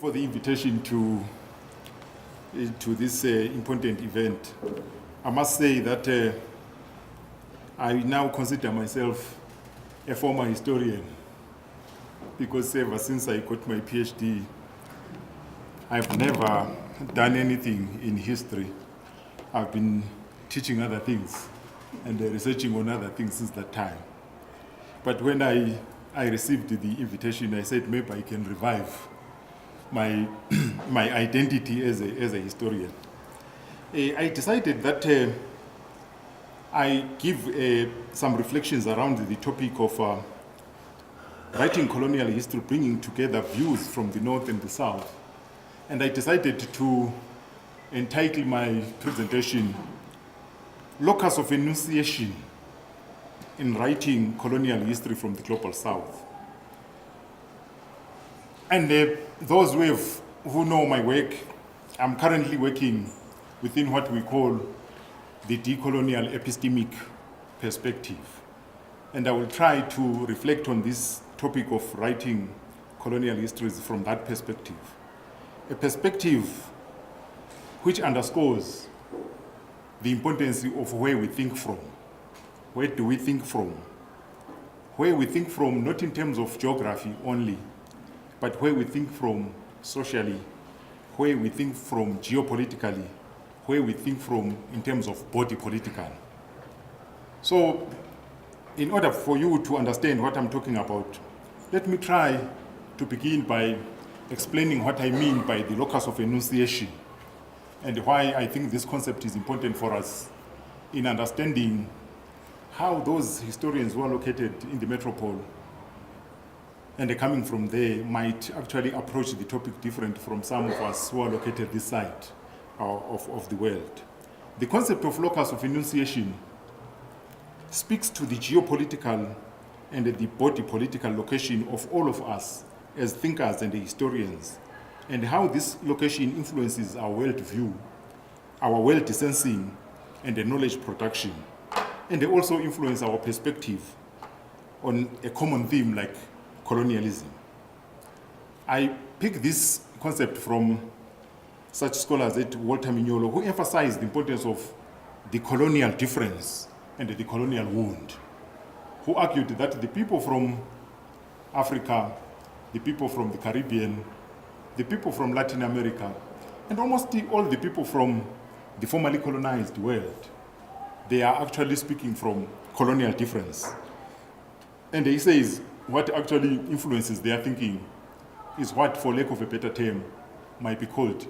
for the invitation to this important event. I must say that I now consider myself a former historian, because ever since I got my PhD, I've never done anything in history. I've been teaching other things and researching on other things since that time. But when I received the invitation, I said maybe I can revive my identity as a historian. I decided that I give some reflections around the topic of writing colonial history, bringing together views from the North and the South. And I decided to entitle my presentation, Locus of Enunciation in Writing Colonial History from the Global South. And those who know my work, I'm currently working within what we call the decolonial epistemic perspective. And I will try to reflect on this topic of writing colonial histories from that perspective. A perspective which underscores the importance of where we think from. Where do we think from? Where we think from, not in terms of geography only, but where we think from socially, where we think from geopolitically, where we think from in terms of body political. So, in order for you to understand what I'm talking about, let me try to begin by explaining what I mean by the locus of enunciation and why I think this concept is important for us in understanding how those historians who are located in the metropole and coming from there might actually approach the topic different from some of us who are located this side of the world. The concept of locus of enunciation speaks to the geopolitical and the body political location of all of us as thinkers and historians, and how this location influences our worldview, our world sensing, and the knowledge production, and they also influence our perspective on a common theme like colonialism. I pick this concept from such scholars as Walter Mignolo, who emphasized the importance of the colonial difference and the colonial wound, who argued that the people from Africa, the people from the Caribbean, the people from Latin America, and almost all the people from the formerly colonized world, they are actually speaking from colonial difference. And he says what actually influences their thinking is what, for lack of a better term, might be called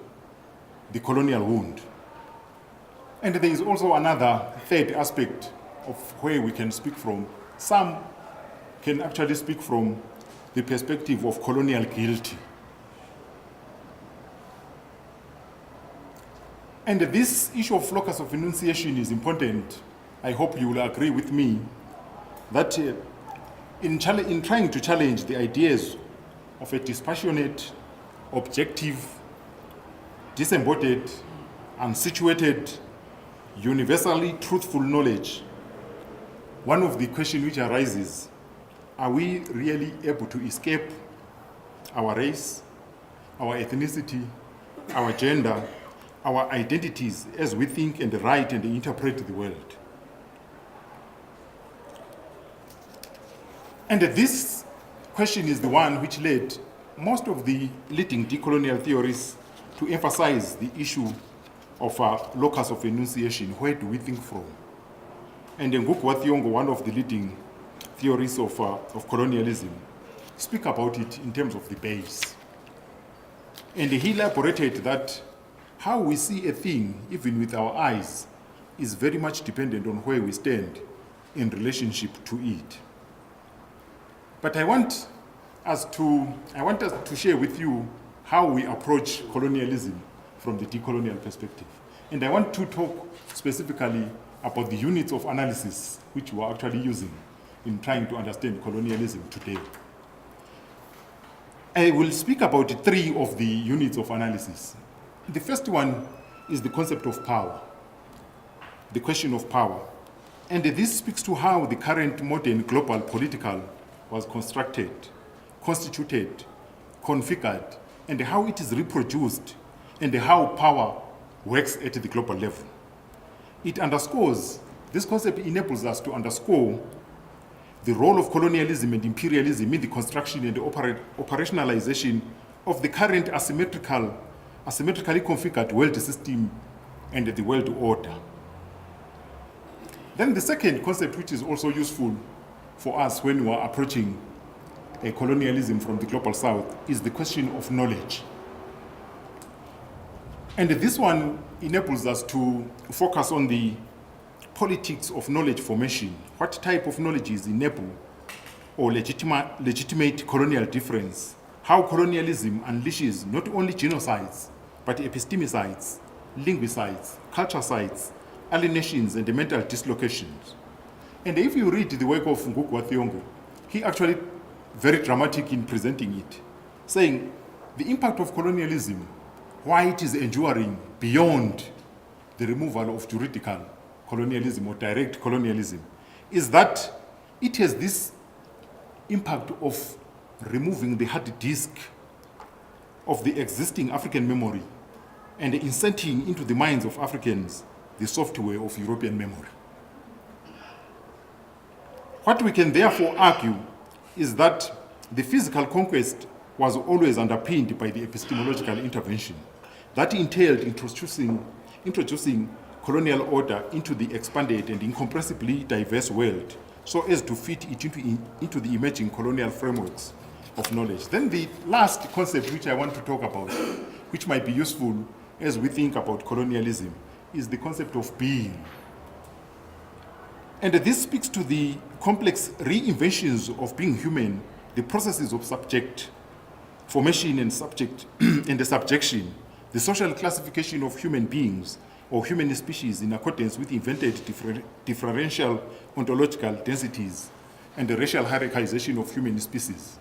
the colonial wound. And there is also another third aspect of where we can speak from. Some can actually speak from the perspective of colonial guilt. And this issue of locus of enunciation is important. I hope you will agree with me that in trying to challenge the ideas of a dispassionate, objective, disembodied, unsituated, universally truthful knowledge, one of the questions which arises, are we really able to escape our race, our ethnicity, our gender, our identities as we think and write and interpret the world? And this question is the one which led most of the leading decolonial theories to emphasize the issue of locus of enunciation. Where do we think from? And Ndlovu-Gatsheni, one of the leading theories of colonialism, speak about it in terms of the base. And he elaborated that how we see a thing, even with our eyes, is very much dependent on where we stand in relationship to it. But I want us to share with you how we approach colonialism from the decolonial perspective. And I want to talk specifically about the units of analysis which we're actually using in trying to understand colonialism today. I will speak about 3 of the units of analysis. The first one is the concept of power, the question of power. And this speaks to how the current modern global political was constructed, constituted, configured, and how it is reproduced, and how power works at the global level. It underscores, this concept enables us to underscore the role of colonialism and imperialism in the construction and the operationalization of the current asymmetrically configured world system and the world order. Then the second concept, which is also useful for us when we are approaching colonialism from the global south, is the question of knowledge. And this one enables us to focus on the politics of knowledge formation. What type of knowledges enable or legitimate colonial difference? How colonialism unleashes not only genocides, but epistemicides, linguicides, culturecides, alienations, and the mental dislocations. And if you read the work of Ndlovu-Gatsheni, he actually very dramatic in presenting it, saying the impact of colonialism, why it is enduring beyond the removal of juridical colonialism or direct colonialism, is that it has this impact of removing the hard disk of the existing African memory and inserting into the minds of Africans the software of European memory. What we can therefore argue is that the physical conquest was always underpinned by the epistemological intervention that entailed introducing colonial order into the expanded and incomprehensibly diverse world so as to fit it into the emerging colonial frameworks of knowledge. Then the last concept which I want to talk about, which might be useful as we think about colonialism, is the concept of being. And this speaks to the complex reinventions of being human, the processes of subject formation and subject and the subjection, the social classification of human beings or human species in accordance with invented differential ontological densities and the racial hierarchization of human species.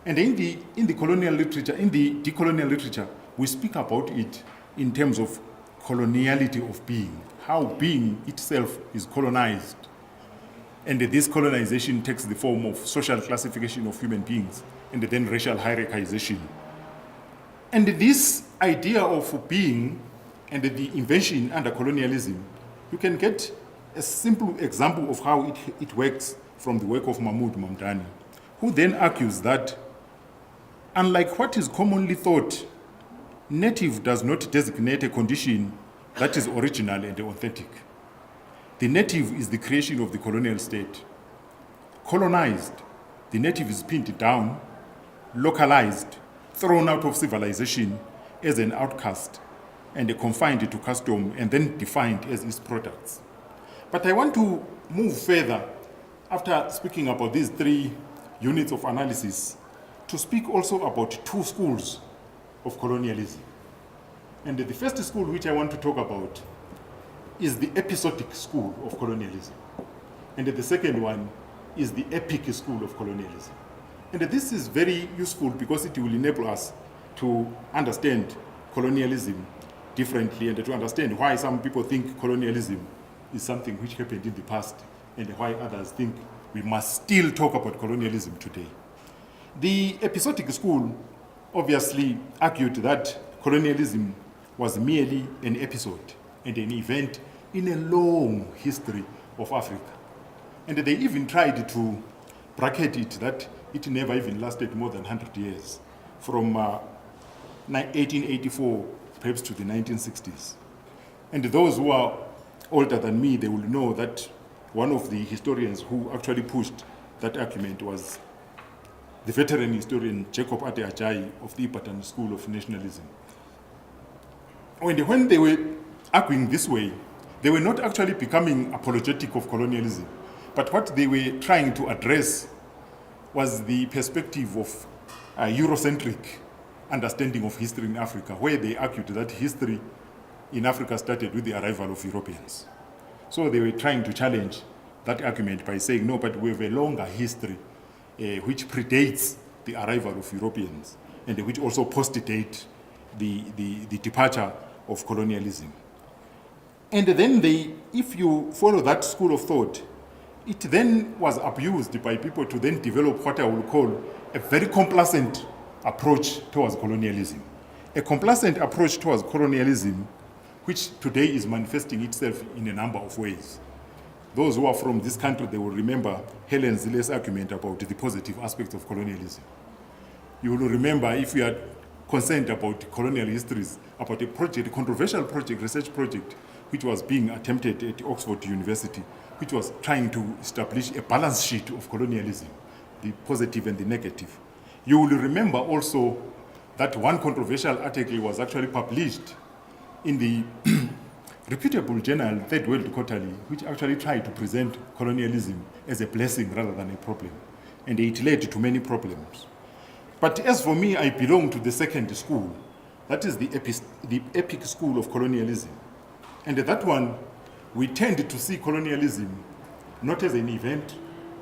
And in the colonial literature, in the decolonial literature, we speak about it in terms of coloniality of being, how being itself is colonized. And this colonization takes the form of social classification of human beings and then racial hierarchization. And this idea of being and the invention under colonialism, you can get a simple example of how it works from the work of Mahmoud Mamdani, who then argues that, unlike what is commonly thought, native does not designate a condition that is original and authentic. The native is the creation of the colonial state. Colonized, the native is pinned down, localized, thrown out of civilization as an outcast, and confined to custom and then defined as its products. But I want to move further after speaking about these three units of analysis to speak also about two schools of colonialism. And the first school which I want to talk about is the episodic school of colonialism. And the second one is the epic school of colonialism. And this is very useful because it will enable us to understand colonialism differently and to understand why some people think colonialism is something which happened in the past and why others think we must still talk about colonialism today. The episodic school obviously argued that colonialism was merely an episode and an event in a long history of Africa. And they even tried to bracket it that it never even lasted more than 100 years, from 1884 perhaps to the 1960s. And those who are older than me, they will know that one of the historians who actually pushed that argument was the veteran historian Jacob Ade Ajayi of the Ibadan School of Nationalism. When they were arguing this way, they were not actually becoming apologetic of colonialism, but what they were trying to address was the perspective of a Eurocentric understanding of history in Africa, where they argued that history in Africa started with the arrival of Europeans. So they were trying to challenge that argument by saying, no, but we have a longer history which predates the arrival of Europeans and which also postdate the departure of colonialism. And then if you follow that school of thought, it then was abused by people to then develop what I will call a very complacent approach towards colonialism. A complacent approach towards colonialism, which today is manifesting itself in a number of ways. Those who are from this country, they will remember Helen Zille's argument about the positive aspects of colonialism. You will remember, if you are concerned about colonial histories, about a project, a controversial project, research project, which was being attempted at Oxford University, which was trying to establish a balance sheet of colonialism, the positive and the negative. You will remember also that one controversial article was actually published in the reputable journal Third World Quarterly, which actually tried to present colonialism as a blessing rather than a problem. And it led to many problems. But as for me, I belong to the second school. That is the epic school of colonialism. And that one, we tend to see colonialism not as an event,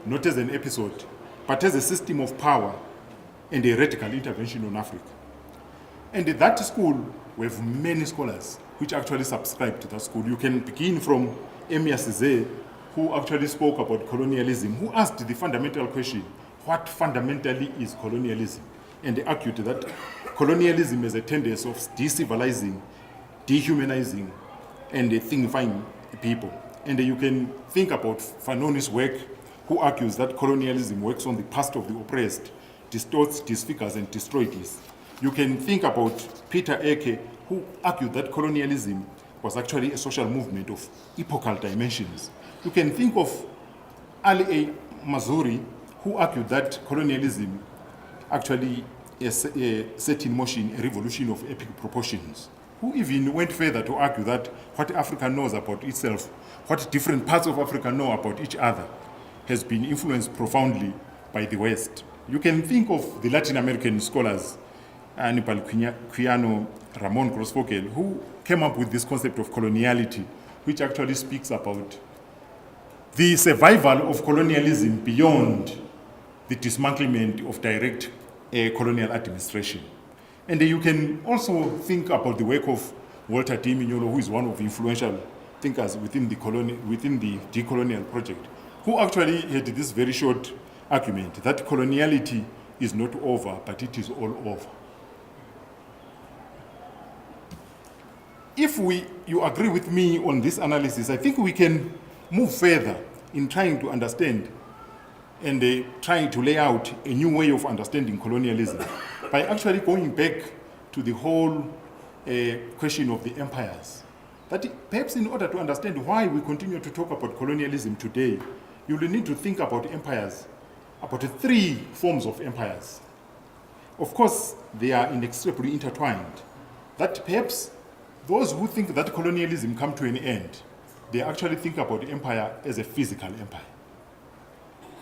not as an episode, but as a system of power and a radical intervention on Africa. And that school, we have many scholars which actually subscribe to that school. You can begin from Mafeje, who actually spoke about colonialism, who asked the fundamental question, what fundamentally is colonialism? And they argued that colonialism is a tendency of decivilizing, dehumanizing, and thingifying people. And you can think about Fanoni's work, who argues that colonialism works on the past of the oppressed, distorts, disfigures, and destroys. You can think about Peter Eke, who argued that colonialism was actually a social movement of epochal dimensions. You can think of Ali A. Mazuri, who argued that colonialism actually set in motion a revolution of epic proportions, who even went further to argue that what Africa knows about itself, what different parts of Africa know about each other, has been influenced profoundly by the West. You can think of the Latin American scholars, Aníbal Quijano, Ramon Grossfogel, who came up with this concept of coloniality, which actually speaks about the survival of colonialism beyond the dismantlement of direct colonial administration. And you can also think about the work of Walter D. Mignolo, who is one of the influential thinkers within the Decolonial project, who actually had this very short argument that coloniality is not over, but it is all over. If you agree with me on this analysis, I think we can move further in trying to understand and trying to lay out a new way of understanding colonialism by actually going back to the whole question of the empires. That perhaps in order to understand why we continue to talk about colonialism today, you will need to think about empires, about three forms of empires. Of course, they are inextricably intertwined. That perhaps those who think that colonialism come to an end, they actually think about empire as a physical empire.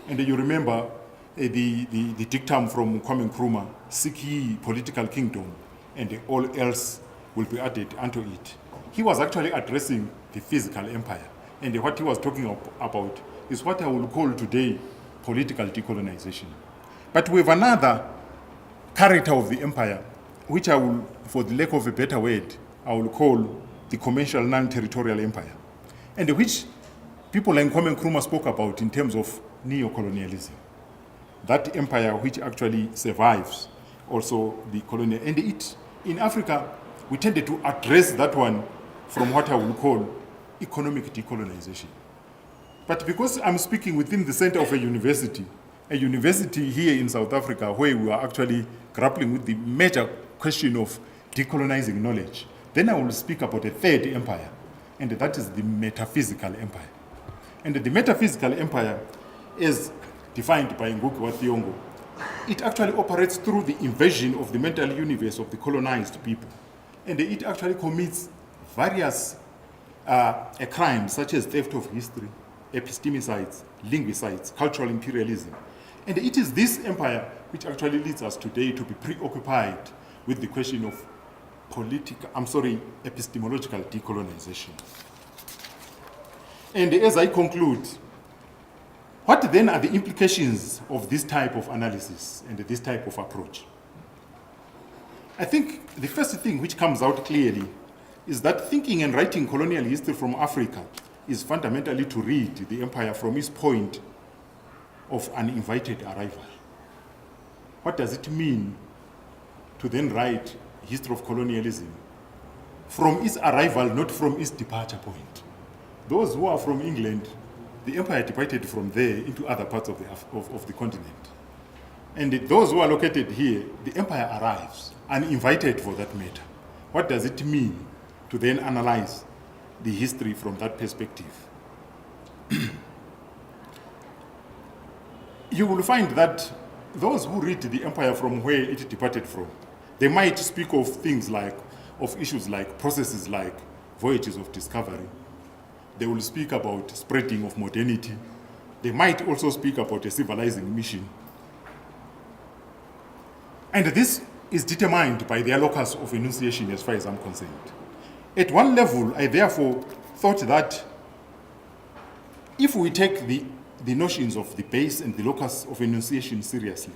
And you remember the dictum from Kwame Nkrumah, seek ye political kingdom, and all else will be added unto it. He was actually addressing the physical empire. And what he was talking about is what I will call today political decolonization. But we have another character of the empire, which I will, for the lack of a better word, I will call the commercial non-territorial empire, and which people like Kwame Nkrumah spoke about in terms of neo-colonialism. That empire which actually survives also the colonial. And in Africa, we tended to address that one from what I will call economic decolonization. But because I'm speaking within the center of a university here in South Africa, where we are actually grappling with the major question of decolonizing knowledge, then I will speak about a third empire, and that is the metaphysical empire. And the metaphysical empire is defined by Ngugi wa Thiong'o. It actually operates through the invasion of the mental universe of the colonized people. And it actually commits various crimes such as theft of history, epistemicides, linguicides, cultural imperialism. And it is this empire which actually leads us today to be preoccupied with the question of epistemological decolonization. And as I conclude, what then are the implications of this type of analysis and this type of approach? I think the first thing which comes out clearly is that thinking and writing colonial history from Africa is fundamentally to read the empire from its point of uninvited arrival. What does it mean to then write history of colonialism from its arrival, not from its departure point. Those who are from England, the empire divided from there into other parts of the continent. And those who are located here, the empire arrives, uninvited for that matter. What does it mean to then analyze the history from that perspective? You will find that those who read the empire from where it departed from, they might speak of things like, of issues like processes like voyages of discovery. They will speak about spreading of modernity. They might also speak about a civilizing mission. And this is determined by their locus of enunciation as far as I'm concerned. At one level, I therefore thought that if we take the notions of the base and the locus of enunciation seriously,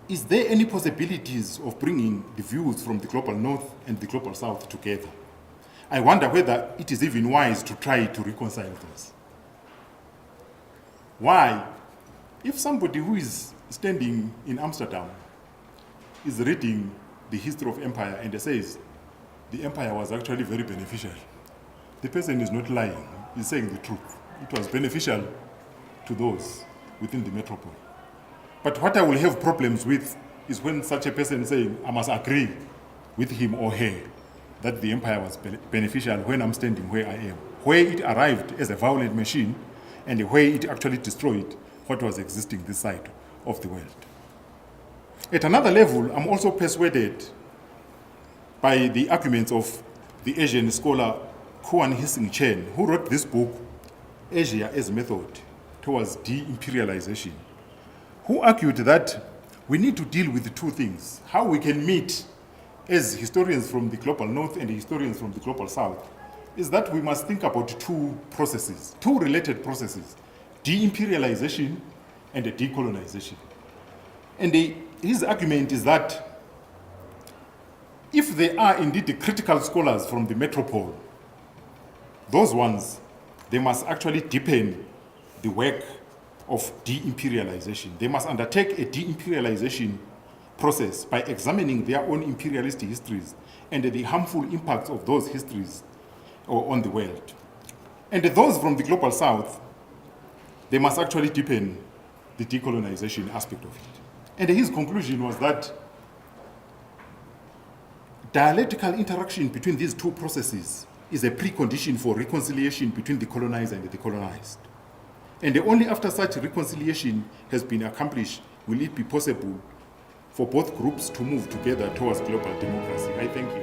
is there any possibilities of bringing the views from the global north and the global south together? I wonder whether it is even wise to try to reconcile those. Why? If somebody who is standing in Amsterdam is reading the history of empire and says the empire was actually very beneficial, the person is not lying, he's saying the truth. It was beneficial to those within the metropole. But what I will have problems with is when such a person is saying, I must agree with him or her that the empire was beneficial when I'm standing where I am, where it arrived as a violent machine and where it actually destroyed what was existing this side of the world. At another level, I'm also persuaded by the arguments of the Asian scholar Kuan Hissing Chen, who wrote this book, Asia as Method Towards De-Imperialization, who argued that we need to deal with the two things: how we can meet as historians from the global north and historians from the global south, is that we must think about two processes, two related processes, de-imperialization and decolonization. And his argument is that if there are indeed critical scholars from the metropole, those ones, they must actually deepen the work of de-imperialization. They must undertake a de-imperialization process by examining their own imperialist histories and the harmful impacts of those histories on the world. And those from the global south, they must actually deepen the decolonization aspect of it. And his conclusion was that dialectical interaction between these two processes is a precondition for reconciliation between the colonized and the colonized. And only after such reconciliation has been accomplished will it be possible for both groups to move together towards global democracy. I thank you.